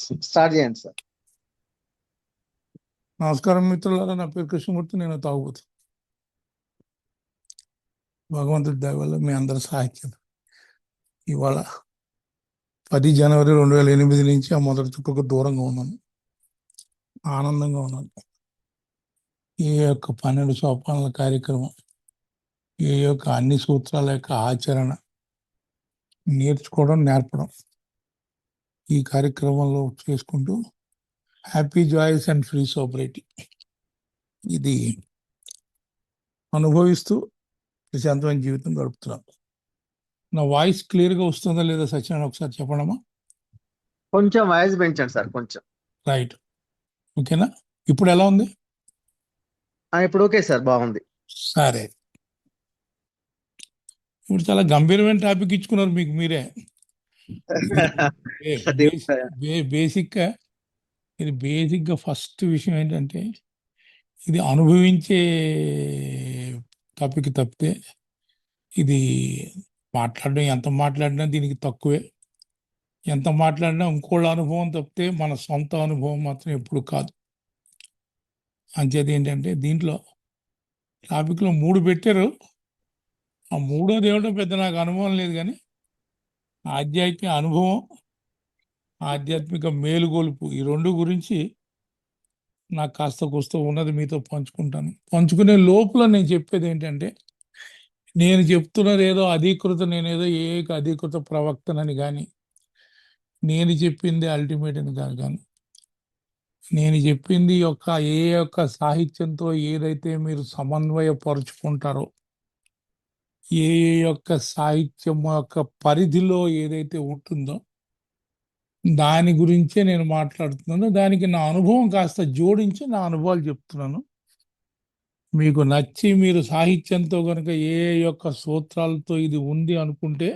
Start చేయండి sir. నమస్కారం మిత్రులారా, నా పేరు కృష్ణమూర్తి. నేను తాగుబోతు. భగవంతుడి దయ వల్ల మీ అందరి సాహిత్యం ఇవాళ 10 జనవరి 2008 నుంచి ఆ మొదటి చుక్కకు దూరంగా ఉన్నాను. ఆనందంగా ఉన్నాను. ఈ యొక్క 12 సోపానాల కార్యక్రమం, ఈ యొక్క అన్ని సూత్రాల యొక్క ఆచరణ నేర్చుకోవడం, నేర్పడం ఈ కార్యక్రమంలో చేసుకుంటూ హ్యాపీ జాయ్స్ అండ్ ఫ్రీ సోబరైటీ ఇది అనుభవిస్తూ ప్రశాంతమైన జీవితం గడుపుతున్నాను. నా వాయిస్ క్లియర్గా వస్తుందా లేదా సత్యనారాయణ ఒకసారి చెప్పడమా? కొంచెం వాయిస్ పెంచండి సార్, కొంచెం. రైట్, ఓకేనా? ఇప్పుడు ఎలా ఉంది? ఇప్పుడు ఓకే సార్, బాగుంది. సరే, ఇప్పుడు చాలా గంభీరమైన టాపిక్ ఇచ్చుకున్నారు మీకు మీరే. బేసిక్గా ఇది బేసిక్గా ఫస్ట్ విషయం ఏంటంటే, ఇది అనుభవించే టాపిక్ తప్పితే ఇది మాట్లాడడం ఎంత మాట్లాడినా దీనికి తక్కువే. ఎంత మాట్లాడినా ఇంకోళ్ళ అనుభవం తప్పితే మన సొంత అనుభవం మాత్రం ఎప్పుడు కాదు. అంచేది ఏంటంటే, దీంట్లో టాపిక్లో 3 పెట్టారు. ఆ 3వది ఏమిటో పెద్ద నాకు అనుభవం లేదు, కానీ ఆధ్యాత్మిక అనుభవం, ఆధ్యాత్మిక మేలుగొలుపు ఈ 2 గురించి నాకు కాస్త కూస్త ఉన్నది మీతో పంచుకుంటాను. పంచుకునే లోపల నేను చెప్పేది ఏంటంటే, నేను చెప్తున్నది ఏదో అధీకృత, నేనేదో అధీకృత ప్రవక్తనని కానీ, నేను చెప్పింది అల్టిమేట్ అని కాదు, కానీ నేను చెప్పింది యొక్క సాహిత్యంతో ఏదైతే మీరు సమన్వయపరుచుకుంటారో, యొక్క సాహిత్యం యొక్క పరిధిలో ఏదైతే ఉంటుందో దాని గురించే నేను మాట్లాడుతున్నాను. దానికి నా అనుభవం కాస్త జోడించి నా అనుభవాలు చెప్తున్నాను. మీకు నచ్చి మీరు సాహిత్యంతో కనుక యొక్క సూత్రాలతో ఇది ఉంది అనుకుంటే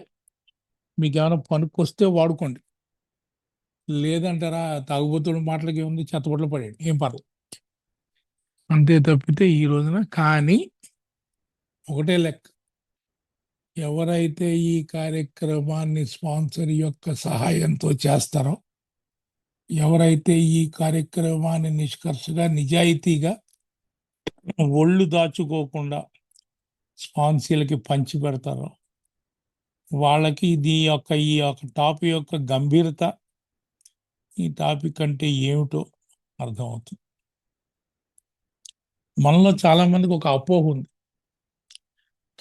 మీకు ఏమైనా పనికొస్తే వాడుకోండి. లేదంటారా తాగుబోతుడు మాటలకి ఉంది, చెత్తబొట్లు పడేయండి, ఏం పర్లేదు. అంతే తప్పితే ఈ రోజున కానీ ఒకటే లెక్క, ఎవరైతే ఈ కార్యక్రమాన్ని స్పాన్సర్ యొక్క సహాయంతో చేస్తారో, ఎవరైతే ఈ కార్యక్రమాన్ని నిష్కర్షగా నిజాయితీగా ఒళ్ళు దాచుకోకుండా స్పాన్సర్లకి పంచి పెడతారో వాళ్ళకి ఈ యొక్క టాపిక్ యొక్క గంభీరత, ఈ టాపిక్ అంటే ఏమిటో అర్థమవుతుంది. మనలో చాలా మందికి ఒక అపోహ ఉంది,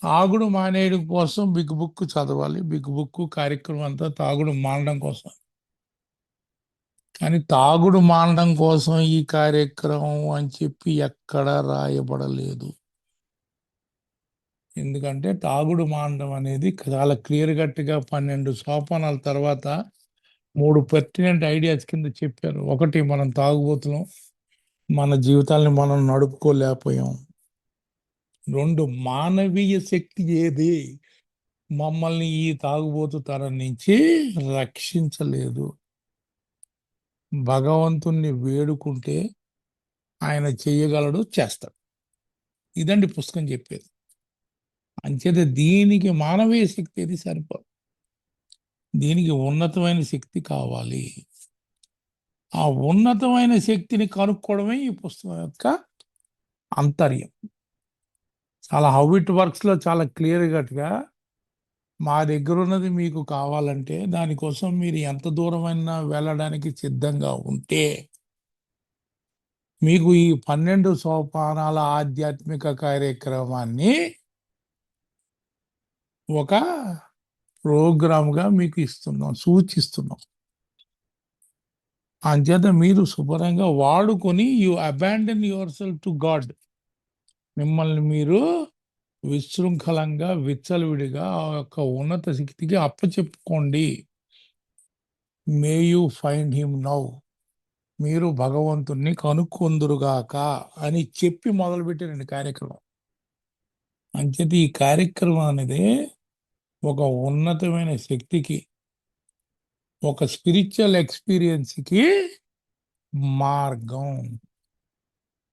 తాగుడు మానేయడం కోసం బిగ్ బుక్ చదవాలి, బిగ్ బుక్ కార్యక్రమం అంతా తాగుడు మానడం కోసం. కానీ తాగుడు మానడం కోసం ఈ కార్యక్రమం అని చెప్పి ఎక్కడా రాయబడలేదు. ఎందుకంటే తాగుడు మానడం అనేది చాలా క్లియర్ కట్గా 12 సోపానాల తర్వాత 3 పర్టినెంట్ ఐడియాస్ కింద చెప్పారు. ఒకటి, మనం తాగుబోతున్నాం, మన జీవితాన్ని మనం నడుపుకోలేకపోయాం. 2, మానవీయ శక్తి ఏది మమ్మల్ని ఈ తాగుబోతు తరం నుంచి రక్షించలేదు. భగవంతుణ్ణి వేడుకుంటే ఆయన చెయ్యగలడు, చేస్తాడు. ఇదండి పుస్తకం చెప్పేది. అంచేత దీనికి మానవీయ శక్తి ఏది సరిపోదు, దీనికి ఉన్నతమైన శక్తి కావాలి. ఆ ఉన్నతమైన శక్తిని కనుక్కోవడమే ఈ పుస్తకం యొక్క అంతర్యం. చాలా హౌ ఇట్ వర్క్స్లో చాలా క్లియర్ కట్గా మా దగ్గర ఉన్నది మీకు కావాలంటే దానికోసం మీరు ఎంత దూరమైనా వెళ్ళడానికి సిద్ధంగా ఉంటే మీకు ఈ 12 సోపానాల ఆధ్యాత్మిక కార్యక్రమాన్ని ఒక ప్రోగ్రామ్గా మీకు ఇస్తున్నాం, సూచిస్తున్నాం. అంచేత మీరు శుభ్రంగా వాడుకొని you abandon yourself to God. మిమ్మల్ని మీరు విశృంఖలంగా విచ్చలవిడిగా ఆ యొక్క ఉన్నత శక్తికి అప్పచెప్పుకోండి. May you find him now, మీరు భగవంతుణ్ణి కనుక్కొందురుగాక అని చెప్పి మొదలుపెట్టారండి కార్యక్రమం. అంచేత ఈ కార్యక్రమం అనేది ఒక ఉన్నతమైన శక్తికి, ఒక స్పిరిచువల్ ఎక్స్పీరియన్స్కి మార్గం.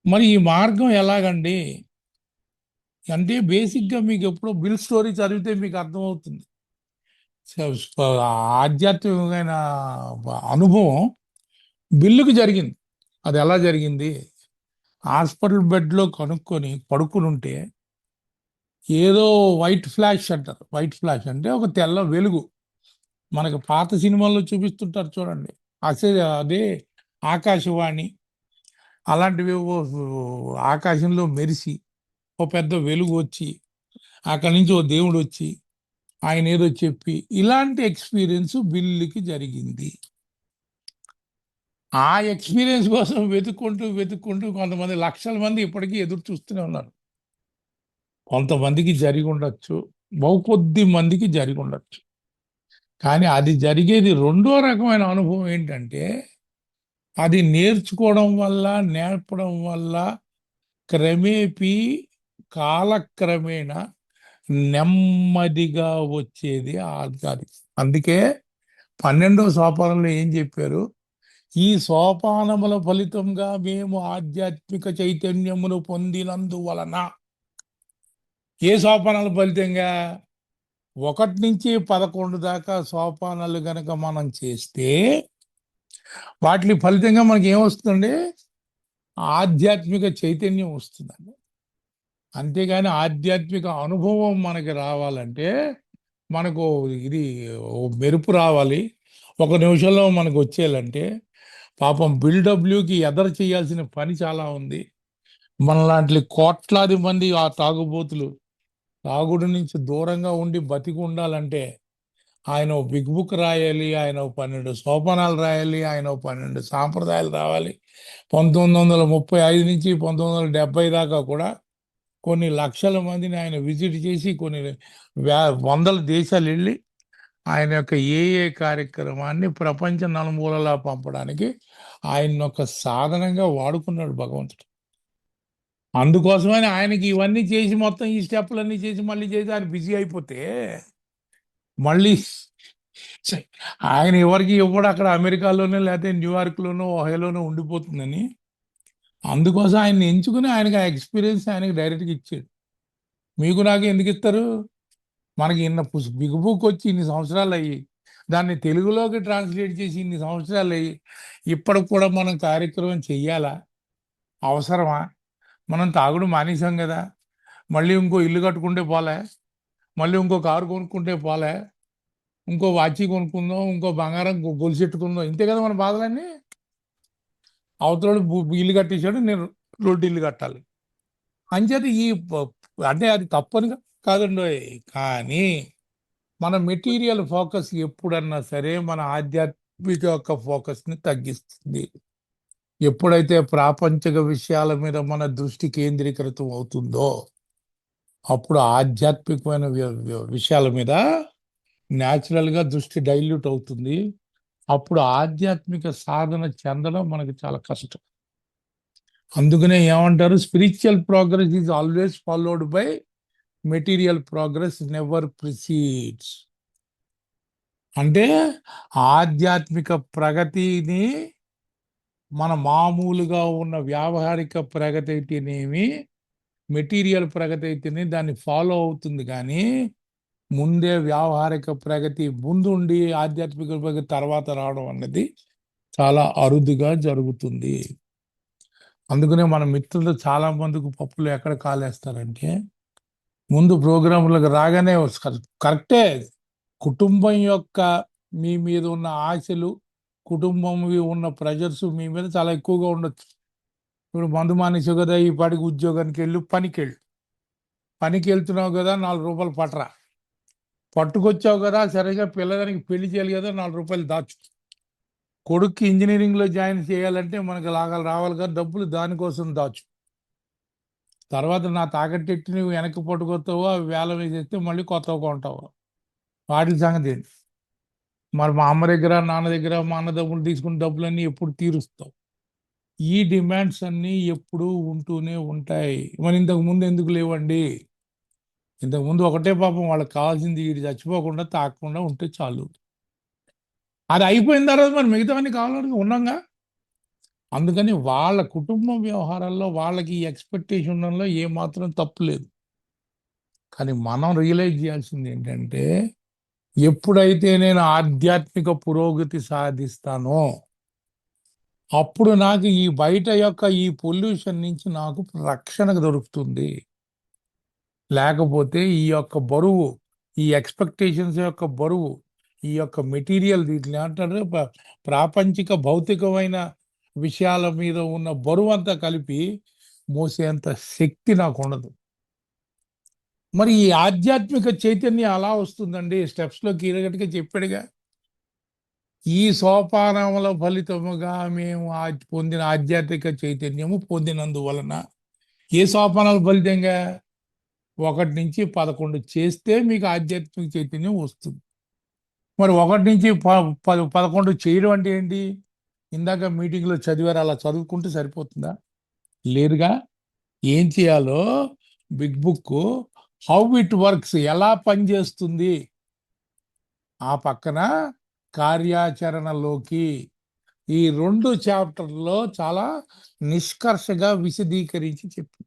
మరి ఈ మార్గం ఎలాగండి అంటే, బేసిక్గా మీకు ఎప్పుడో బిల్ స్టోరీ చదివితే మీకు అర్థమవుతుంది. ఆధ్యాత్మికమైన అనుభవం బిల్లుకి జరిగింది. అది ఎలా జరిగింది? హాస్పిటల్ బెడ్లో కనుక్కొని పడుకుని ఉంటే ఏదో వైట్ ఫ్లాష్ అంటారు. వైట్ ఫ్లాష్ అంటే ఒక తెల్ల వెలుగు. మనకు పాత సినిమాల్లో చూపిస్తుంటారు చూడండి. అదే ఆకాశవాణి అలాంటివి ఆకాశంలో మెరిసి ఓ పెద్ద వెలుగు వచ్చి అక్కడి నుంచి ఓ దేవుడు వచ్చి ఆయన ఏదో చెప్పి ఇలాంటి ఎక్స్పీరియన్స్ బిల్లుకి జరిగింది. ఆ ఎక్స్పీరియన్స్ కోసం వెతుక్కుంటూ కొంతమంది లక్షల మంది ఇప్పటికీ ఎదురు చూస్తూనే ఉన్నారు. కొంతమందికి జరిగి ఉండొచ్చు, బహుకొద్ది మందికి జరిగి ఉండొచ్చు. కానీ అది జరిగేది రెండో రకమైన అనుభవం ఏంటంటే అది నేర్చుకోవడం వల్ల నేర్పడం వల్ల క్రమేపీ కాలక్రమేణా నెమ్మదిగా వచ్చేది ఆధ్యాత్మికత. అందుకే 12వ సోపానంలో ఏం చెప్పారు? ఈ సోపానముల ఫలితంగా మేము ఆధ్యాత్మిక చైతన్యమును పొందినందువలన. ఏ సోపానాల ఫలితంగా? 1 నుంచి 11 దాకా సోపానాలు గనక మనం చేస్తే వాటి ఫలితంగా మనకి ఏమొస్తుందండి? ఆధ్యాత్మిక చైతన్యం వస్తుందండి. అంతేగాని ఆధ్యాత్మిక అనుభవం మనకి రావాలంటే మనకు ఇది ఓ మెరుపు రావాలి. 1 నిమిషంలో మనకు వచ్చేయాలంటే పాపం బిల్డబ్ల్యూకి ఎదరు చేయాల్సిన పని చాలా ఉంది. మనలాంటి కోట్లాది మంది ఆ తాగుబోతులు తాగుడు నుంచి దూరంగా ఉండి బతికి ఉండాలంటే ఆయన ఓ బిగ్ బుక్ రాయాలి, ఆయన ఓ 12 సోపానాలు రాయాలి, ఆయన ఓ 12 సాంప్రదాయాలు రావాలి. 1935 నుంచి 1970 దాకా కూడా కొన్ని లక్షల మందిని ఆయన విజిట్ చేసి కొన్ని వందల దేశాలు వెళ్ళి ఆయన యొక్క ఏ కార్యక్రమాన్ని ప్రపంచ నలుమూలలా పంపడానికి ఆయన ఒక సాధనంగా వాడుకున్నాడు భగవంతుడు. అందుకోసమని ఆయనకి ఇవన్నీ చేసి మొత్తం ఈ స్టెప్లన్నీ చేసి మళ్ళీ చేసి ఆయన బిజీ అయిపోతే మళ్ళీ ఆయన ఎవరికి ఇవ్వడు అక్కడ అమెరికాలోనే లేకపోతే న్యూయార్క్లోనో ఓహయోలోనో ఉండిపోతుందని. అందుకోసం ఆయన్ని ఎంచుకుని ఆయనకి ఆ ఎక్స్పీరియన్స్ ఆయనకి డైరెక్ట్గా ఇచ్చాడు. మీకు నాకు ఎందుకు ఇస్తారు? మనకి బిగ్ బుక్ వచ్చి ఇన్ని సంవత్సరాలు అయ్యి దాన్ని తెలుగులోకి ట్రాన్స్లేట్ చేసి ఇన్ని సంవత్సరాలు అయ్యి ఇప్పటికి కూడా మనం కార్యక్రమం చెయ్యాలా? అవసరమా? మనం తాగుడు మానేసాం కదా, మళ్ళీ ఇంకో ఇల్లు కట్టుకుంటే పోలే, మళ్ళీ ఇంకో కారు కొనుక్కుంటే పోలే, ఇంకో వాచి కొనుక్కుందాం, ఇంకో బంగారం గొలుసెట్టుకుందాం, ఇంతే కదా మన బాధలన్నీ. అవతల ఇల్లు కట్టేశాడు, నేను 2 ఇల్లు కట్టాలి అంచేత అంటే అది తప్పని కాదండి. కానీ మన మెటీరియల్ ఫోకస్ ఎప్పుడన్నా సరే మన ఆధ్యాత్మిక యొక్క ఫోకస్ని తగ్గిస్తుంది. ఎప్పుడైతే ప్రాపంచిక విషయాల మీద మన దృష్టి కేంద్రీకృతం అవుతుందో అప్పుడు ఆధ్యాత్మికమైన విషయాల మీద న్యాచురల్గా దృష్టి డైల్యూట్ అవుతుంది. అప్పుడు ఆధ్యాత్మిక సాధన చెందడం మనకి చాలా కష్టం. అందుకనే ఏమంటారు? Spiritual progress is always followed by material progress never precedes. అంటే ఆధ్యాత్మిక ప్రగతిని మన మామూలుగా ఉన్న వ్యావహారిక ప్రగతి అయితేనేమి మెటీరియల్ ప్రగతి అయితేనే దాన్ని ఫాలో అవుతుంది. కానీ ముందే వ్యావహారిక ప్రగతి ముందుండి ఆధ్యాత్మిక ప్రగతి తర్వాత రావడం అన్నది చాలా అరుదుగా జరుగుతుంది. అందుకనే మన మిత్రులు చాలా మందికి పప్పులు ఎక్కడ కాలేస్తారంటే ముందు ప్రోగ్రాంలకు రాగానే కరెక్టే, కుటుంబం యొక్క మీ మీద ఉన్న ఆశలు, కుటుంబం ఉన్న ప్రెజర్స్ మీ మీద చాలా ఎక్కువగా ఉండొచ్చు. ఇప్పుడు మందు మానేసావు కదా, ఈ పాటికి ఉద్యోగానికి వెళ్ళు, పనికి వెళ్తున్నావు కదా, 4 రూపాయలు పట్టరా, పట్టుకొచ్చావు కదా సరిగా పిల్లగానికి పెళ్లి చేయాలి కదా, 4 రూపాయలు దాచు, కొడుక్కి ఇంజనీరింగ్లో జాయిన్ చేయాలంటే మనకు లాగాలు రావాలి కదా డబ్బులు, దానికోసం దాచు. తర్వాత నా తాకట్టెట్టి నువ్వు వెనక్కి పట్టుకొస్తావో అవి వేలం వేసేస్తే మళ్ళీ కొత్తగా కొంటావు. వాటి సంగతి ఏంటి? మరి మా అమ్మ దగ్గర, నాన్న దగ్గర, మా అన్నదమ్ములు తీసుకున్న డబ్బులన్నీ ఎప్పుడు తీరుస్తావు? ఈ డిమాండ్స్ అన్నీ ఎప్పుడూ ఉంటూనే ఉంటాయి. మరి ఇంతకు ముందు ఎందుకు లేవండి? ఇంతకుముందు ఒకటే పాపం వాళ్ళకి కావాల్సింది వీడు చచ్చిపోకుండా తాకకుండా ఉంటే చాలు. అది అయిపోయిన తర్వాత మరి మిగతావన్నీ కావాలని ఉన్నాగా. అందుకని వాళ్ళ కుటుంబ వ్యవహారాల్లో వాళ్ళకి ఎక్స్పెక్టేషన్ ఉండడంలో ఏమాత్రం తప్పు లేదు. కానీ మనం రియలైజ్ చేయాల్సింది ఏంటంటే ఎప్పుడైతే నేను ఆధ్యాత్మిక పురోగతి సాధిస్తానో అప్పుడు నాకు ఈ బయట యొక్క ఈ పొల్యూషన్ నుంచి నాకు రక్షణ దొరుకుతుంది. లేకపోతే ఈ యొక్క బరువు, ఈ ఎక్స్పెక్టేషన్స్ యొక్క బరువు, ఈ యొక్క మెటీరియల్ వీటిని అంటారు ప్రాపంచిక భౌతికమైన విషయాల మీద ఉన్న బరువు అంతా కలిపి మోసేంత శక్తి నాకు ఉండదు. మరి ఈ ఆధ్యాత్మిక చైతన్యం అలా వస్తుందండి. స్టెప్స్లో కీలకటిగా చెప్పాడుగా, ఈ సోపానముల ఫలితముగా మేము పొందిన ఆధ్యాత్మిక చైతన్యము పొందినందువలన. ఏ సోపానాల ఫలితంగా? 1 నుంచి 11 చేస్తే మీకు ఆధ్యాత్మిక చైతన్యం వస్తుంది. మరి 1 నుంచి 11 చేయడం అంటే ఏంటి? ఇందాక మీటింగ్లో చదివారు, అలా చదువుకుంటే సరిపోతుందా? లేదుగా. ఏం చేయాలో big book how it works, ఎలా పనిచేస్తుంది, ఆ పక్కన కార్యాచరణలోకి ఈ 2 చాప్టర్లో చాలా నిష్కర్షగా విశదీకరించి చెప్పి.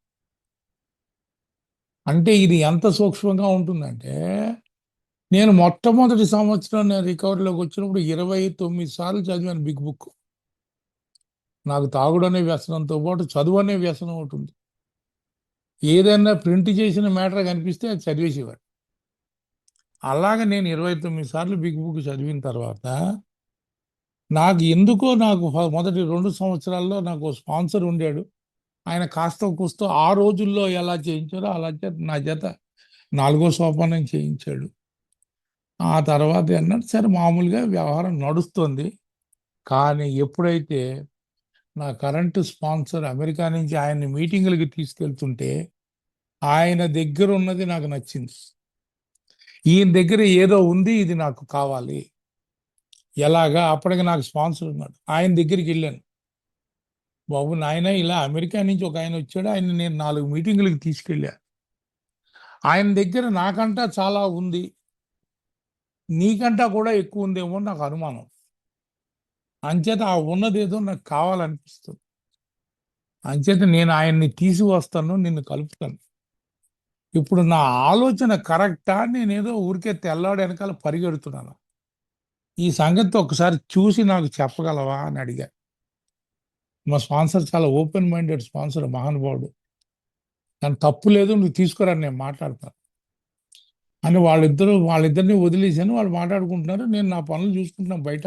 అంటే ఇది ఎంత సూక్ష్మంగా ఉంటుందంటే, నేను మొట్టమొదటి సంవత్సరం నేను రికవరీలోకి వచ్చినప్పుడు 29 సార్లు చదివాను బిగ్ బుక్. నాకు తాగుడు అనే వ్యసనంతో పాటు చదువు అనే వ్యసనం ఉంటుంది. ఏదైనా ప్రింట్ చేసిన మ్యాటర్ కనిపిస్తే అది చదివేసేవాడు. అలాగే నేను 29 సార్లు బిగ్ బుక్ చదివిన తర్వాత నాకు ఎందుకో నాకు మొదటి 2 సంవత్సరాల్లో నాకు స్పాన్సర్ ఉండాడు. ఆయన కాస్త కూస్తో ఆ రోజుల్లో ఎలా చేయించారో అలా నా చేత 4వ సోపానం చేయించాడు. ఆ తర్వాత అన్నాడు సరే మామూలుగా వ్యవహారం నడుస్తుంది. కానీ ఎప్పుడైతే నా కరెంటు స్పాన్సర్ అమెరికా నుంచి ఆయన్ని మీటింగులకి తీసుకెళ్తుంటే ఆయన దగ్గర ఉన్నది నాకు నచ్చింది. ఈయన దగ్గర ఏదో ఉంది, ఇది నాకు కావాలి. ఎలాగా? అప్పటికి నాకు స్పాన్సర్ ఉన్నాడు. ఆయన దగ్గరికి వెళ్ళాను. బాబు నాయన ఇలా అమెరికా నుంచి ఒక ఆయన వచ్చాడు, ఆయన నేను 4 మీటింగులకి తీసుకెళ్ళా. ఆయన దగ్గర నాకంటా చాలా ఉంది, నీకంటా కూడా ఎక్కువ ఉందేమో నాకు అనుమానం. అంచేత ఆ ఉన్నదేదో నాకు కావాలనిపిస్తుంది. అంచేత నేను ఆయన్ని తీసుకువస్తాను, నిన్ను కలుపుతాను. ఇప్పుడు నా ఆలోచన కరెక్టా? నేనేదో ఊరికే తెల్లాడు వెనకాల పరిగెడుతున్నాను. ఈ సంగతి ఒకసారి చూసి నాకు చెప్పగలవా అని అడిగా. మా స్పాన్సర్ చాలా ఓపెన్ మైండెడ్ స్పాన్సర్, మహానుభావుడు. కానీ తప్పు లేదు, నువ్వు తీసుకురా, నేను మాట్లాడతాను అని వాళ్ళిద్దరిని వదిలేసాను. వాళ్ళు మాట్లాడుకుంటున్నారు, నేను నా పనులు చూసుకుంటున్నాను బయట.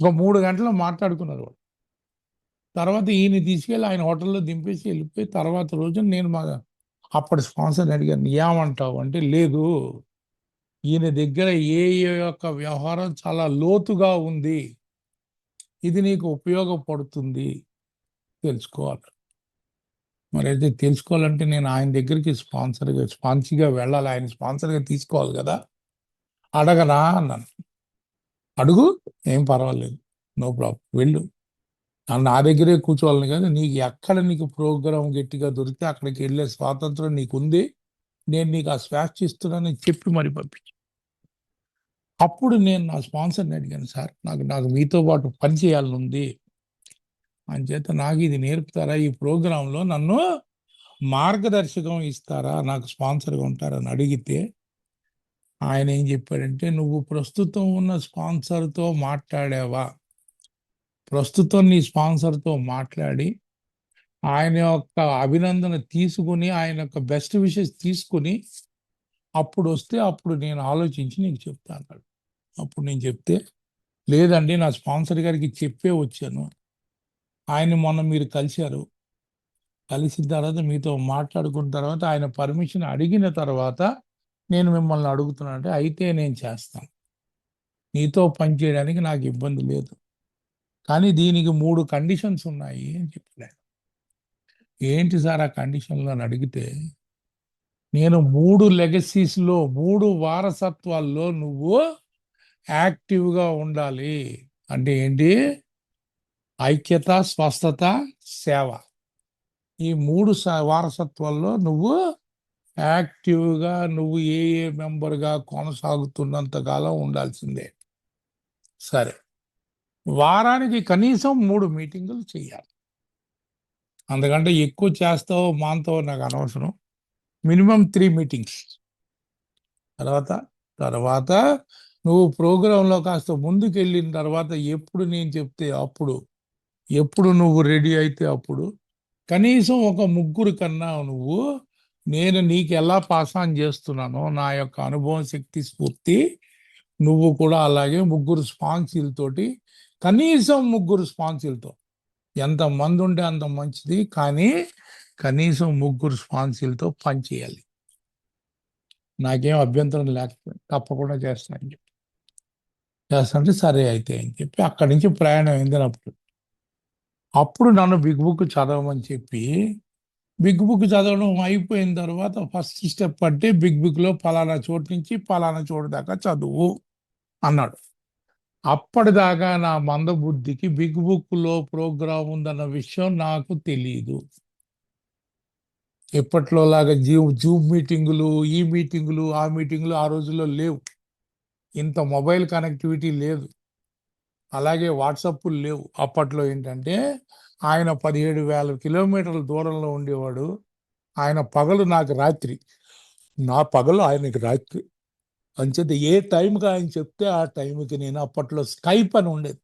ఒక 3 గంటలు మాట్లాడుకున్నారు వాళ్ళు. తర్వాత ఈయన తీసుకెళ్ళి ఆయన హోటల్లో దింపేసి వెళ్ళిపోయి తర్వాత రోజు నేను అప్పటి స్పాన్సర్ని అడిగాను, ఏమంటావు అంటే, లేదు ఈయన దగ్గర ఏ యొక్క వ్యవహారం చాలా లోతుగా ఉంది, ఇది నీకు ఉపయోగపడుతుంది, తెలుసుకోవాలి. మరి అయితే తెలుసుకోవాలంటే నేను ఆయన దగ్గరికి స్పాన్సర్గా వెళ్ళాలి, ఆయన స్పాన్సర్గా తీసుకోవాలి కదా. అడగనా అన్నాను. అడుగు, ఏం పర్వాలేదు, నో ప్రాబ్లం, వెళ్ళు. నా దగ్గరే కూర్చోవాలని కాదు, నీకు ఎక్కడ నీకు ప్రోగ్రాం గట్టిగా దొరికితే అక్కడికి వెళ్ళే స్వాతంత్రం నీకుంది, నేను నీకు ఆ స్వేచ్ఛ ఇస్తున్నానని చెప్పి మరి పంపించు. అప్పుడు నేను నా స్పాన్సర్ని అడిగాను, సార్ నాకు మీతో పాటు పని చేయాలని ఉంది, అంచేత నాకు ఇది నేర్పుతారా, ఈ ప్రోగ్రాంలో నన్ను మార్గదర్శకం ఇస్తారా, నాకు స్పాన్సర్గా ఉంటారని అడిగితే ఆయన ఏం చెప్పాడంటే, నువ్వు ప్రస్తుతం ఉన్న స్పాన్సర్తో మాట్లాడావా? ప్రస్తుతం నీ స్పాన్సర్తో మాట్లాడి ఆయన యొక్క అభినందన తీసుకుని, ఆయన యొక్క బెస్ట్ విషెస్ తీసుకుని అప్పుడు వస్తే అప్పుడు నేను ఆలోచించి నీకు చెప్తాను. అప్పుడు నేను చెప్తే, లేదండి నా స్పాన్సర్ గారికి చెప్పే వచ్చాను, ఆయన మొన్న మీరు కలిశారు, కలిసిన తర్వాత మీతో మాట్లాడుకున్న తర్వాత ఆయన పర్మిషన్ అడిగిన తర్వాత నేను మిమ్మల్ని అడుగుతున్నానంటే, అయితే నేను చేస్తాను, నీతో పనిచేయడానికి నాకు ఇబ్బంది లేదు, కానీ దీనికి 3 కండిషన్స్ ఉన్నాయి అని చెప్పాను. ఏంటి సార్ ఆ కండిషన్లు అని అడిగితే, నేను 3 లెగసీస్లో 3 వారసత్వాల్లో నువ్వు యాక్టివ్గా ఉండాలి. అంటే ఏంటి? ఐక్యత, స్వస్థత, సేవ. ఈ 3 వారసత్వాల్లో నువ్వు యాక్టివ్గా నువ్వు ఏ మెంబర్గా కొనసాగుతున్నంత కాలం ఉండాల్సిందే. సరే, వారానికి కనీసం 3 మీటింగులు చేయాలి. అందుకంటే ఎక్కువ చేస్తావో మాంతావో నాకు అనవసరం. Minimum 3 meetings. తర్వాత నువ్వు ప్రోగ్రాంలో కాస్త ముందుకెళ్ళిన తర్వాత ఎప్పుడు నేను చెప్తే అప్పుడు ఎప్పుడు నువ్వు రెడీ అయితే అప్పుడు కనీసం ఒక ముగ్గురు కన్నా నువ్వు నేను నీకు ఎలా పాస్ ఆన్ చేస్తున్నానో నా యొక్క అనుభవం శక్తి స్ఫూర్తి నువ్వు కూడా అలాగే ముగ్గురు స్పాన్సీలతోటి కనీసం ముగ్గురు స్పాన్సీలతో ఎంతమంది ఉంటే అంత మంచిది, కానీ కనీసం ముగ్గురు స్పాన్సీలతో పని చేయాలి. నాకేం అభ్యంతరం లేకపోయింది, తప్పకుండా చేస్తానని చెప్పి చేస్తానంటే సరే అయితే అని చెప్పి అక్కడి నుంచి ప్రయాణం అయింది. అప్పుడు నన్ను బిగ్ బుక్ చదవమని చెప్పి బిగ్ బుక్ చదవడం అయిపోయిన తర్వాత ఫస్ట్ స్టెప్ అంటే బిగ్ బుక్లో పలానా చోటు నుంచి పలానా చోటు దాకా చదువు అన్నాడు. అప్పటిదాకా నా మందబుద్ధికి బిగ్ బుక్లో ప్రోగ్రామ్ ఉందన్న విషయం నాకు తెలియదు. ఎప్పట్లో లాగా జూమ్ మీటింగులు, ఈ మీటింగులు, ఆ మీటింగులు ఆ రోజుల్లో లేవు. ఇంత మొబైల్ కనెక్టివిటీ లేదు, అలాగే వాట్సాప్లు లేవు. అప్పట్లో ఏంటంటే ఆయన 17,000 కిలోమీటర్ల దూరంలో ఉండేవాడు. ఆయన పగలు నాకు రాత్రి, నా పగలు ఆయనకి రాత్రి. అంచేత ఏ టైంకి ఆయన చెప్తే ఆ టైంకి నేను అప్పట్లో స్కైప్ అని ఉండేది.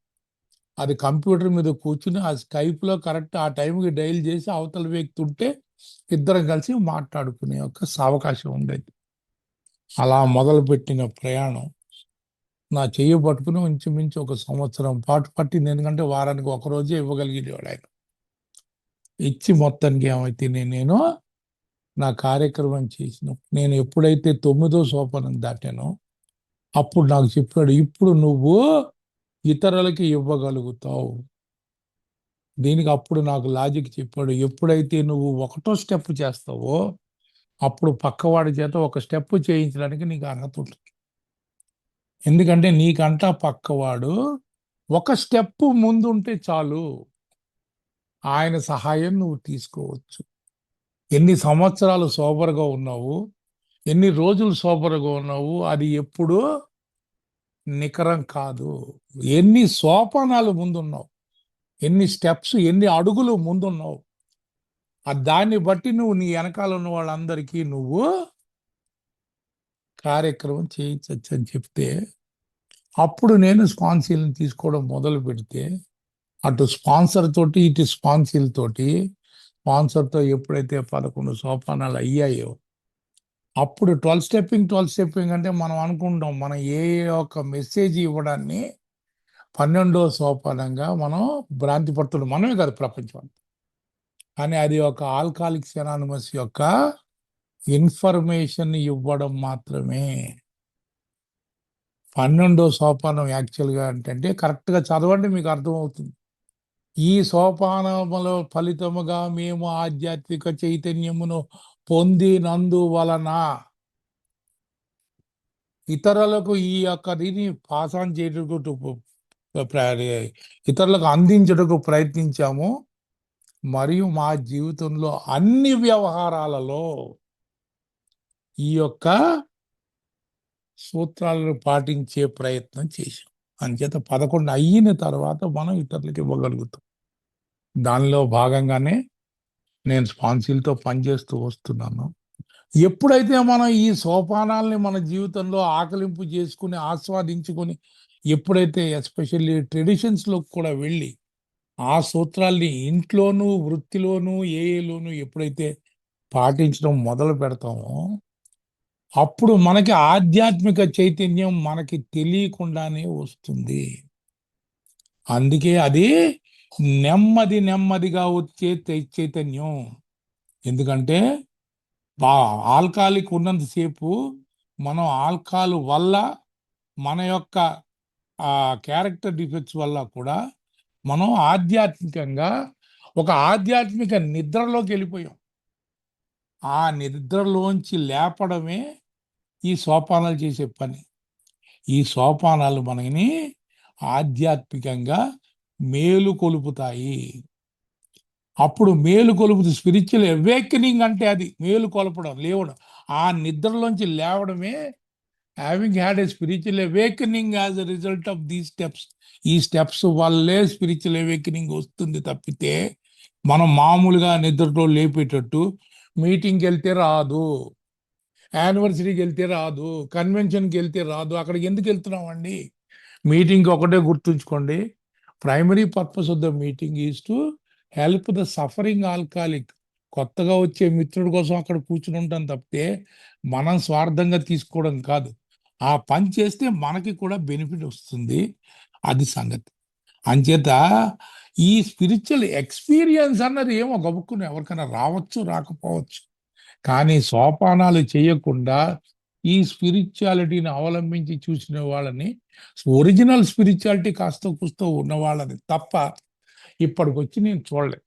అది కంప్యూటర్ మీద కూర్చుని ఆ స్కైప్లో కరెక్ట్ ఆ టైంకి డైల్ చేసి అవతల వ్యక్తి ఉంటే ఇద్దరం కలిసి మాట్లాడుకునే ఒక అవకాశం ఉండేది. అలా మొదలుపెట్టిన ప్రయాణం నా చెయ్యి పట్టుకుని ఇంచుమించు 1 సంవత్సరం పాటు పట్టింది. ఎందుకంటే వారానికి ఒకరోజే ఇవ్వగలిగేవాడు ఆయన. ఇచ్చి మొత్తానికి ఏమైతే నేను నా కార్యక్రమం చేసిన నేను ఎప్పుడైతే 9వ సోపానం దాటానో అప్పుడు నాకు చెప్పాడు, ఇప్పుడు నువ్వు ఇతరులకి ఇవ్వగలుగుతావు. దీనికి అప్పుడు నాకు లాజిక్ చెప్పాడు, ఎప్పుడైతే నువ్వు 1వ స్టెప్ చేస్తావో అప్పుడు పక్కవాడి చేత ఒక స్టెప్ చేయించడానికి నీకు అర్హత ఉంటుంది. ఎందుకంటే నీకంటా పక్కవాడు ఒక స్టెప్ ముందుంటే చాలు, ఆయన సహాయం నువ్వు తీసుకోవచ్చు. ఎన్ని సంవత్సరాలు సోబర్గా ఉన్నావు, ఎన్ని రోజులు సోబర్గా ఉన్నావు, అది ఎప్పుడూ నికరం కాదు. ఎన్ని సోపానాలు ముందున్నావు, ఎన్ని స్టెప్స్, ఎన్ని అడుగులు ముందున్నావు, దాన్ని బట్టి నువ్వు నీ వెనకాల ఉన్న వాళ్ళందరికీ నువ్వు కార్యక్రమం చేయించవచ్చు అని చెప్తే అప్పుడు నేను స్పాన్సీలను తీసుకోవడం మొదలు పెడితే అటు స్పాన్సర్ తోటి ఇటు స్పాన్సీల తోటి స్పాన్సర్తో ఎప్పుడైతే 11 సోపానాలు అయ్యాయో అప్పుడు 12 స్టెప్పింగ్ అంటే మనం అనుకుంటాం మనం ఏ ఒక మెసేజ్ ఇవ్వడాన్ని 12వ సోపానంగా మనం భ్రాంతి పడుతున్నాం. మనమే కాదు, ప్రపంచం. కానీ అది ఒక ఆల్కాలిక్స్ అనానిమస్ యొక్క ఇన్ఫర్మేషన్ ఇవ్వడం మాత్రమే. 12వ సోపానం యాక్చువల్గా అంటే కరెక్ట్గా చదవండి, మీకు అర్థమవుతుంది. ఈ సోపానముల ఫలితముగా మేము ఆధ్యాత్మిక చైతన్యమును పొందినందువలన ఇతరులకు ఈ యొక్క దీన్ని పాస్ ఆన్ చేయటకు ఇతరులకు అందించటకు ప్రయత్నించాము. మరియు మా జీవితంలో అన్ని వ్యవహారాలలో ఈ యొక్క సూత్రాలను పాటించే ప్రయత్నం చేశాం. అంచేత 11 అయిన తర్వాత మనం ఇతరులకు ఇవ్వగలుగుతాం. దానిలో భాగంగానే నేను స్పాన్సీలతో పనిచేస్తూ వస్తున్నాను. ఎప్పుడైతే మనం ఈ సోపానాల్ని మన జీవితంలో ఆకలింపు చేసుకుని ఆస్వాదించుకొని ఎప్పుడైతే ఎస్పెషల్లీ ట్రెడిషన్స్లో కూడా వెళ్ళి ఆ సూత్రాల్ని ఇంట్లోనూ వృత్తిలోనూ ఏలోనూ ఎప్పుడైతే పాటించడం మొదలు పెడతామో అప్పుడు మనకి ఆధ్యాత్మిక చైతన్యం మనకి తెలియకుండానే వస్తుంది. అందుకే అది నెమ్మదిగా వచ్చే చైతన్యం. ఎందుకంటే ఆల్కహాలిక్ ఉన్నంతసేపు మనం ఆల్కహాల్ వల్ల మన యొక్క క్యారెక్టర్ డిఫెక్ట్స్ వల్ల కూడా మనం ఆధ్యాత్మికంగా ఒక ఆధ్యాత్మిక నిద్రలోకి వెళ్ళిపోయాం. ఆ నిద్రలోంచి లేపడమే ఈ సోపానాలు చేసే పని. ఈ సోపానాలు మనని ఆధ్యాత్మికంగా మేలు కొలుపుతాయి. అప్పుడు మేలు కొలుపుతూ స్పిరిచువల్ అవేకనింగ్ అంటే అది మేలు కొలపడం, లేవడం. ఆ నిద్రలోంచి లేవడమే having had a spiritual awakening as a result of these steps. ఈ స్టెప్స్ వల్లే స్పిరిచువల్ అవేకనింగ్ వస్తుంది తప్పితే మనం మామూలుగా నిద్రలో లేపేటట్టు మీటింగ్కి వెళ్తే రాదు, యానివర్సరీకి వెళ్తే రాదు, కన్వెన్షన్కి వెళ్తే రాదు. అక్కడికి ఎందుకు వెళ్తున్నామండి? మీటింగ్కి ఒకటే గుర్తుంచుకోండి, primary purpose of the meeting is to help the suffering alcoholic. కొత్తగా వచ్చే మిత్రుడి కోసం అక్కడ కూర్చుని ఉంటాం తప్పితే మనం స్వార్థంగా తీసుకోవడం కాదు. ఆ పని చేస్తే మనకి కూడా బెనిఫిట్ వస్తుంది. అది సంగతి. అంచేత ఈ స్పిరిచువల్ ఎక్స్పీరియన్స్ అన్నది ఏమో గబుక్కుని ఎవరికైనా రావచ్చు, రాకపోవచ్చు. కానీ సోపానాలు చేయకుండా ఈ స్పిరిచువాలిటీని అవలంబించి చూసిన వాళ్ళని, ఒరిజినల్ స్పిరిచువాలిటీ కాస్త కూస్తో ఉన్న వాళ్ళని తప్ప ఇప్పటికొచ్చి నేను చూడలేదు.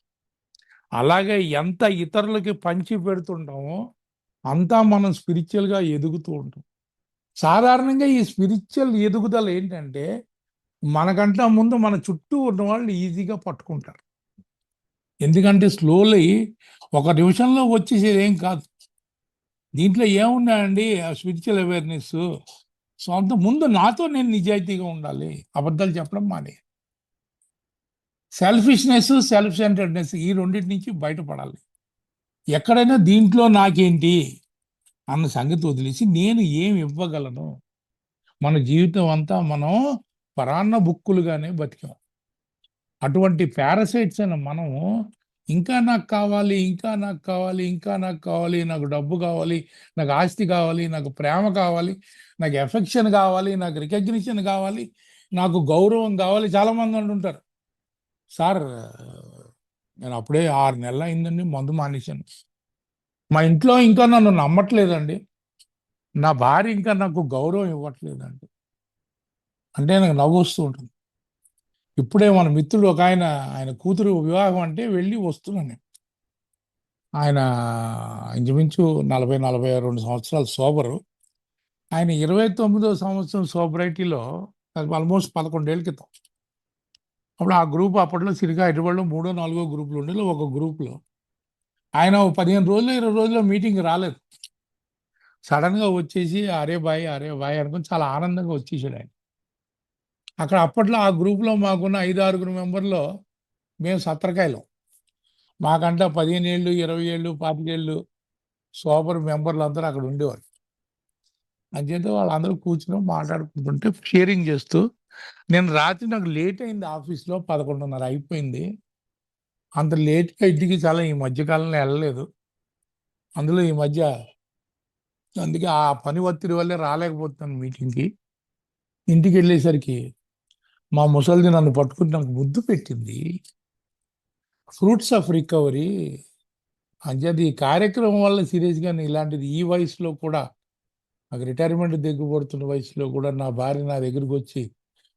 అలాగే ఎంత ఇతరులకి పంచి పెడుతుంటామో అంతా మనం స్పిరిచువల్గా ఎదుగుతూ ఉంటాం. సాధారణంగా ఈ స్పిరిచువల్ ఎదుగుదల ఏంటంటే మనకంటే ముందు మన చుట్టూ ఉన్న వాళ్ళు ఈజీగా పట్టుకుంటారు. ఎందుకంటే స్లోలీ ఒక నిమిషంలో వచ్చేసేది ఏం కాదు. దీంట్లో ఏమున్నాయండి స్పిరిచువల్ అవేర్నెస్. సొంత ముందు నాతో నేను నిజాయితీగా ఉండాలి, అబద్ధాలు చెప్పడం మానే. సెల్ఫిష్నెస్, సెల్ఫ్ సెంటర్డ్నెస్ ఈ రెండింటి నుంచి బయటపడాలి. ఎక్కడైనా దీంట్లో నాకేంటి అన్న సంగతి వదిలేసి నేను ఏమి ఇవ్వగలను. మన జీవితం అంతా మనం పరాన్న బుక్కులుగానే బతికాం. అటువంటి పారాసైట్స్ అయిన మనము ఇంకా నాకు కావాలి, ఇంకా నాకు కావాలి, ఇంకా నాకు కావాలి, నాకు డబ్బు కావాలి, నాకు ఆస్తి కావాలి, నాకు ప్రేమ కావాలి, నాకు ఎఫెక్షన్ కావాలి, నాకు రికగ్నిషన్ కావాలి, నాకు గౌరవం కావాలి. చాలామంది అంటుంటారు, సార్ నేను అప్పుడే 6 నెలలు అయిందండి మందు మానేశాను, మా ఇంట్లో ఇంకా నన్ను నమ్మట్లేదండి, నా భార్య ఇంకా నాకు గౌరవం ఇవ్వట్లేదండి అంటే నాకు నవ్వు వస్తూ ఉంటుంది. ఇప్పుడే మన మిత్రుడు ఒక ఆయన కూతురు వివాహం అంటే వెళ్ళి వస్తున్నాను నేను. ఆయన ఇంచుమించు 40-42 సంవత్సరాలు సోబరు. ఆయన 29వ సంవత్సరం సోబరైటీలో ఆల్మోస్ట్ 11 ఏళ్ళ క్రితం. అప్పుడు ఆ గ్రూప్ అప్పట్లో సిరిగా హైదరాబాద్లో 3-4 గ్రూపులు ఉండేది. ఒక గ్రూప్లో ఆయన 15 రోజులు 20 రోజుల్లో మీటింగ్ రాలేదు. సడన్గా వచ్చేసి అరే బాయ్ అనుకుని చాలా ఆనందంగా వచ్చేసాడు ఆయన. అక్కడ అప్పట్లో ఆ గ్రూప్లో మాకున్న 5-6 మెంబర్లో మేము సత్రకాయలం. మాకంటే 15 ఏళ్ళు 20 ఏళ్ళు 25 ఏళ్ళు సోబర్ మెంబర్లు అందరూ అక్కడ ఉండేవారు. అంచేత వాళ్ళందరూ కూర్చుని మాట్లాడుకుంటుంటే షేరింగ్ చేస్తూ, నేను రాత్రి నాకు లేట్ అయింది, ఆఫీస్లో 11:30 అయిపోయింది. అంత లేట్గా ఇంటికి చాలా ఈ మధ్యకాలంలో వెళ్ళలేదు. అందులో ఈ మధ్య అందుకే ఆ పని ఒత్తిడి వల్లే రాలేకపోతున్నాను మీటింగ్కి. ఇంటికి వెళ్ళేసరికి మా ముసలిది నన్ను పట్టుకుని నాకు ముద్దు పెట్టింది. ఫ్రూట్స్ ఆఫ్ రికవరీ అంచేత ఈ కార్యక్రమం వల్ల సీరియస్గా ఇలాంటిది ఈ వయసులో కూడా, నాకు రిటైర్మెంట్ దగ్గరపడుతున్న వయసులో కూడా నా భార్య నా దగ్గరికి వచ్చి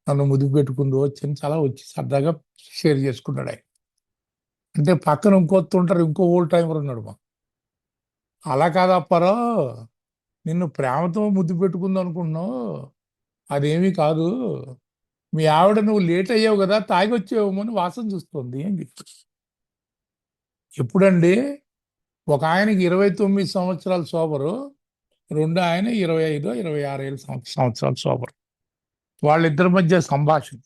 నన్ను ముద్దు పెట్టుకుంటూ వచ్చి చాలా వచ్చి సరదాగా షేర్ చేసుకున్నాడు ఆయన. అంటే పక్కన ఉంటారు, ఇంకో ఓల్డ్ టైమర్ ఉన్నాడు మా. అలా కాదప్పారో, నిన్ను ప్రేమతో ముద్దు పెట్టుకుంది అనుకుంటున్నావు, అదేమీ కాదు, మీ ఆవిడ నువ్వు లేట్ అయ్యావు కదా తాగి వచ్చేవేమో అని వాసన చూస్తుంది అని చెప్పి. ఎప్పుడండి ఒక ఆయనకి 29 సంవత్సరాలు సోబరు, రెండో ఆయన 25-26 సంవత్సరాలు సోబరు. వాళ్ళిద్దరి మధ్య సంభాషణ.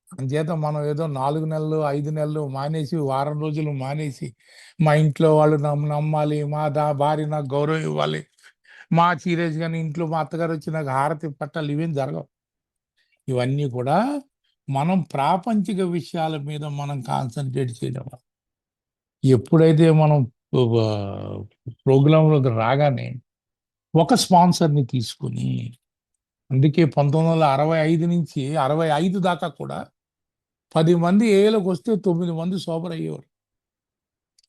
అంచేత మనం ఏదో 4 నెలలు 5 నెలలు మానేసి, వారం రోజులు మానేసి, మా ఇంట్లో వాళ్ళు నమ్మాలి, మా భార్య నాకు గౌరవం ఇవ్వాలి, మా సీరియస్గాని ఇంట్లో మా అత్తగారు వచ్చి నాకు హారతి పట్టాలి, ఇవేం జరగవు. ఇవన్నీ కూడా మనం ప్రాపంచిక విషయాల మీద మనం కాన్సన్ట్రేట్ చేయడం. ఎప్పుడైతే మనం ప్రోగ్రాంలోకి రాగానే ఒక స్పాన్సర్ని తీసుకుని, అందుకే 1965 నుంచి 65 దాకా కూడా 10 మంది ఏలోకి వస్తే 9 మంది సోబర్ అయ్యేవారు.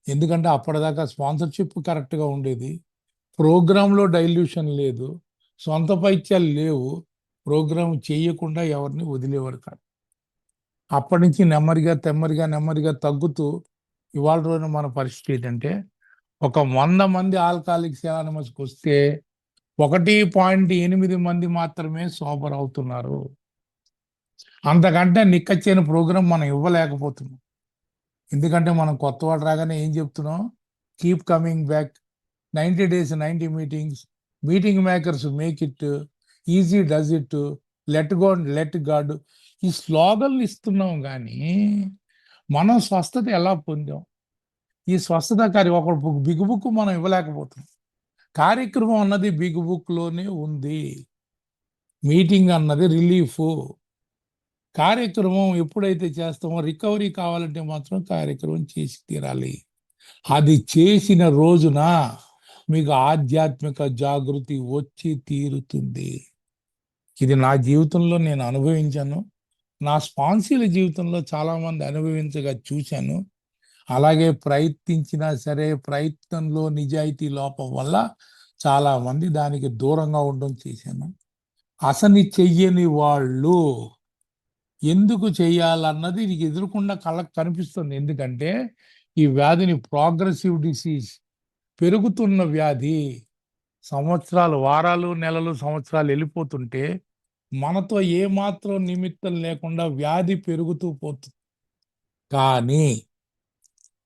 ఎందుకంటే అప్పటిదాకా స్పాన్సర్షిప్ కరెక్ట్గా ఉండేది, ప్రోగ్రాంలో డైల్యూషన్ లేదు, సొంత పైత్యాలు లేవు, ప్రోగ్రాం చేయకుండా ఎవరిని వదిలేవారు కాదు. అప్పటి నుంచి నెమ్మదిగా తగ్గుతూ ఇవాళ రోజున మన పరిస్థితి ఏంటంటే, ఒక 100 మంది ఆల్కహాలిక్స్ అనానిమస్కి వస్తే 1.8 మంది మాత్రమే సోబర్ అవుతున్నారు. అంతకంటే నిక్కచ్చిన ప్రోగ్రాం మనం ఇవ్వలేకపోతున్నాం. ఎందుకంటే మనం కొత్త వాళ్ళు రాగానే ఏం చెప్తున్నాం, keep coming back, 90 days 90 meetings, meeting makers make it, easy does it, let go let God, ఈ స్లోగన్లు ఇస్తున్నాం. కానీ మనం స్వస్థత ఎలా పొందాం? ఈ స్వస్థత ఒక బిగ్ బుక్ మనం ఇవ్వలేకపోతున్నాం. కార్యక్రమం అన్నది బిగ్ బుక్లోనే ఉంది, మీటింగ్ అన్నది రిలీఫ్. కార్యక్రమం ఎప్పుడైతే చేస్తామో రికవరీ కావాలంటే మాత్రం కార్యక్రమం చేసి తీరాలి. అది చేసిన రోజున మీకు ఆధ్యాత్మిక జాగృతి వచ్చి తీరుతుంది. ఇది నా జీవితంలో నేను అనుభవించాను. నా స్పాన్సీల జీవితంలో చాలామంది అనుభవించగా చూశాను. అలాగే ప్రయత్నించినా సరే ప్రయత్నంలో నిజాయితీ లోపం వల్ల చాలామంది దానికి దూరంగా ఉండడం చేశాను. అసలు చెయ్యని వాళ్ళు ఎందుకు చెయ్యాలన్నది నీకు ఎదురుకుండా కళ్ళకు కనిపిస్తుంది. ఎందుకంటే ఈ వ్యాధిని ప్రోగ్రెసివ్ డిసీజ్, పెరుగుతున్న వ్యాధి, సంవత్సరాలు, వారాలు, నెలలు, సంవత్సరాలు వెళ్ళిపోతుంటే మనతో ఏమాత్రం నిమిత్తం లేకుండా వ్యాధి పెరుగుతూ పోతుంది. కానీ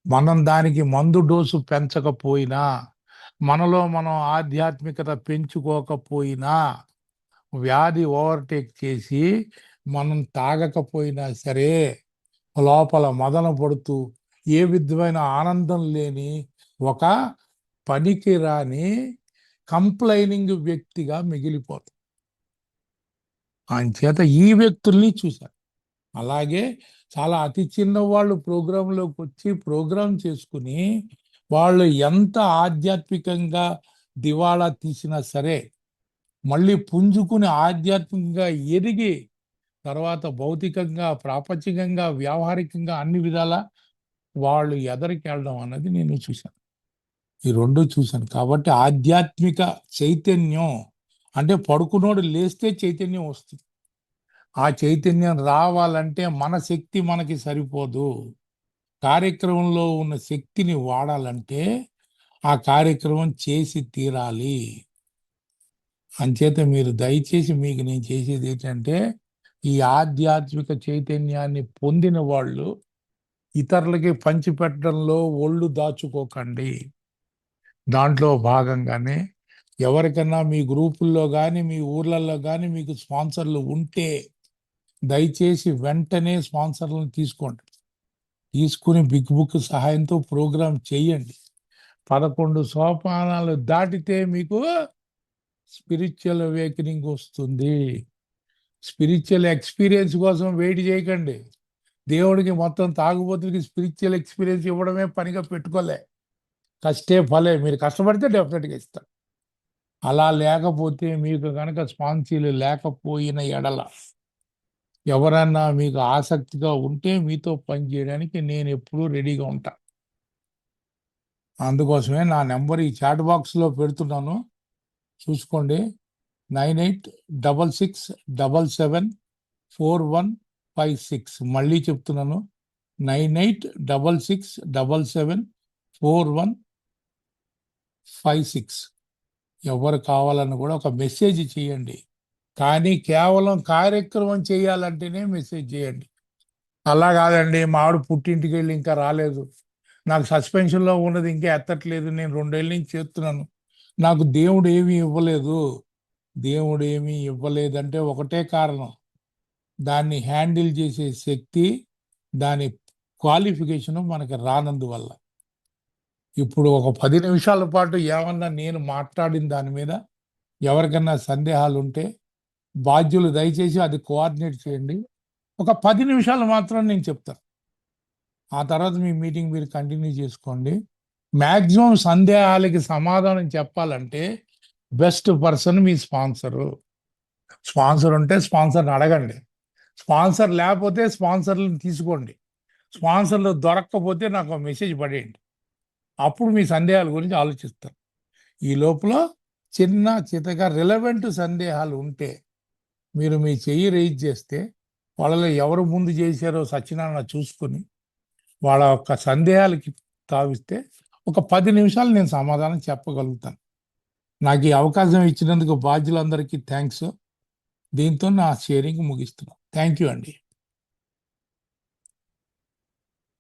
మనం దానికి మందు డోసు పెంచకపోయినా, మనలో మనం ఆధ్యాత్మికత పెంచుకోకపోయినా వ్యాధి ఓవర్టేక్ చేసి మనం తాగకపోయినా సరే లోపల మదన పడుతూ ఏ విధమైన ఆనందం లేని ఒక పనికిరాని కంప్లైనింగ్ వ్యక్తిగా మిగిలిపోతాం. అంచేత ఈ వ్యక్తుల్ని చూశారు. అలాగే చాలా అతి చిన్న వాళ్ళు ప్రోగ్రాంలోకి వచ్చి ప్రోగ్రాం చేసుకుని వాళ్ళు ఎంత ఆధ్యాత్మికంగా దివాళా తీసినా సరే మళ్ళీ పుంజుకుని ఆధ్యాత్మికంగా ఎదిగి తర్వాత భౌతికంగా, ప్రాపంచికంగా, వ్యావహారికంగా అన్ని విధాల వాళ్ళు ఎదరికి వెళ్ళడం అన్నది నేను చూశాను. ఈ రెండు చూశాను. కాబట్టి ఆధ్యాత్మిక చైతన్యం అంటే పడుకునోడు లేస్తే చైతన్యం వస్తుంది. ఆ చైతన్యం రావాలంటే మన శక్తి మనకి సరిపోదు. కార్యక్రమంలో ఉన్న శక్తిని వాడాలంటే ఆ కార్యక్రమం చేసి తీరాలి. అంచేత మీరు దయచేసి మీకు నేను చేసేది ఏంటంటే ఈ ఆధ్యాత్మిక చైతన్యాన్ని పొందిన వాళ్ళు ఇతరులకి పంచిపెట్టడంలో ఒళ్ళు దాచుకోకండి. దాంట్లో భాగంగానే ఎవరికన్నా మీ గ్రూపుల్లో కానీ మీ ఊర్లలో కానీ మీకు స్పాన్సర్లు ఉంటే దయచేసి వెంటనే స్పాన్సర్లను తీసుకోండి. తీసుకుని బిగ్ బుక్ సహాయంతో ప్రోగ్రాం చేయండి. 11 సోపానాలు దాటితే మీకు స్పిరిచువల్ అవేకనింగ్ వస్తుంది. స్పిరిచువల్ ఎక్స్పీరియన్స్ కోసం వెయిట్ చేయకండి. దేవుడికి మొత్తం తాగుబోతులకి స్పిరిచువల్ ఎక్స్పీరియన్స్ ఇవ్వడమే పనిగా పెట్టుకోలే. కష్టే ఫలే, మీరు కష్టపడితే డెఫినెట్గా ఇస్తారు. అలా లేకపోతే మీకు కనుక స్పాన్సీలు లేకపోయిన ఎడల ఎవరన్నా మీకు ఆసక్తిగా ఉంటే మీతో పనిచేయడానికి నేను ఎప్పుడూ రెడీగా ఉంటా. అందుకోసమే నా నెంబర్ ఈ చాట్ బాక్స్లో పెడుతున్నాను, చూసుకోండి. 9866774156. మళ్ళీ చెప్తున్నాను, 9866774156. ఎవరు కావాలని కూడా ఒక మెసేజ్ చేయండి. కానీ కేవలం కార్యక్రమం చేయాలంటేనే మెసేజ్ చేయండి. అలా కాదండి, మా ఆవిడ పుట్టింటికి వెళ్ళి ఇంకా రాలేదు, నాకు సస్పెన్షన్లో ఉన్నది ఇంకా ఎత్తట్లేదు, నేను 2 ఏళ్ళ నుంచి చేస్తున్నాను, నాకు దేవుడు ఏమీ ఇవ్వలేదు. దేవుడు ఏమీ ఇవ్వలేదంటే ఒకటే కారణం, దాన్ని హ్యాండిల్ చేసే శక్తి, దాని క్వాలిఫికేషను మనకి రానందువల్ల. ఇప్పుడు ఒక 10 నిమిషాల పాటు ఏమన్నా నేను మాట్లాడిన దాని మీద ఎవరికన్నా సందేహాలు ఉంటే బాధ్యులు దయచేసి అది కోఆర్డినేట్ చేయండి. ఒక 10 నిమిషాలు మాత్రం నేను చెప్తాను. ఆ తర్వాత మీ మీటింగ్ మీరు కంటిన్యూ చేసుకోండి. మ్యాక్సిమం సందేహాలకి సమాధానం చెప్పాలంటే బెస్ట్ పర్సన్ మీ స్పాన్సరు. స్పాన్సర్ ఉంటే స్పాన్సర్ని అడగండి. స్పాన్సర్ లేకపోతే స్పాన్సర్లను తీసుకోండి. స్పాన్సర్లు దొరక్కపోతే నాకు ఒక మెసేజ్ పడేయండి. అప్పుడు మీ సందేహాల గురించి ఆలోచిస్తాను. ఈ లోపల చిన్న చితగా రిలవెంట్ సందేహాలు ఉంటే మీరు మీ చెయ్యి రైజ్ చేస్తే వాళ్ళలో ఎవరు ముందు చేశారో సత్యనారాయణ చూసుకొని వాళ్ళ యొక్క సందేహాలకి తావిస్తే ఒక 10 నిమిషాలు నేను సమాధానం చెప్పగలుగుతాను. నాకు ఈ అవకాశం ఇచ్చినందుకు బాధ్యులందరికీ థ్యాంక్స్. దీంతో నా షేరింగ్ ముగిస్తున్నాను. థ్యాంక్ యూ అండి.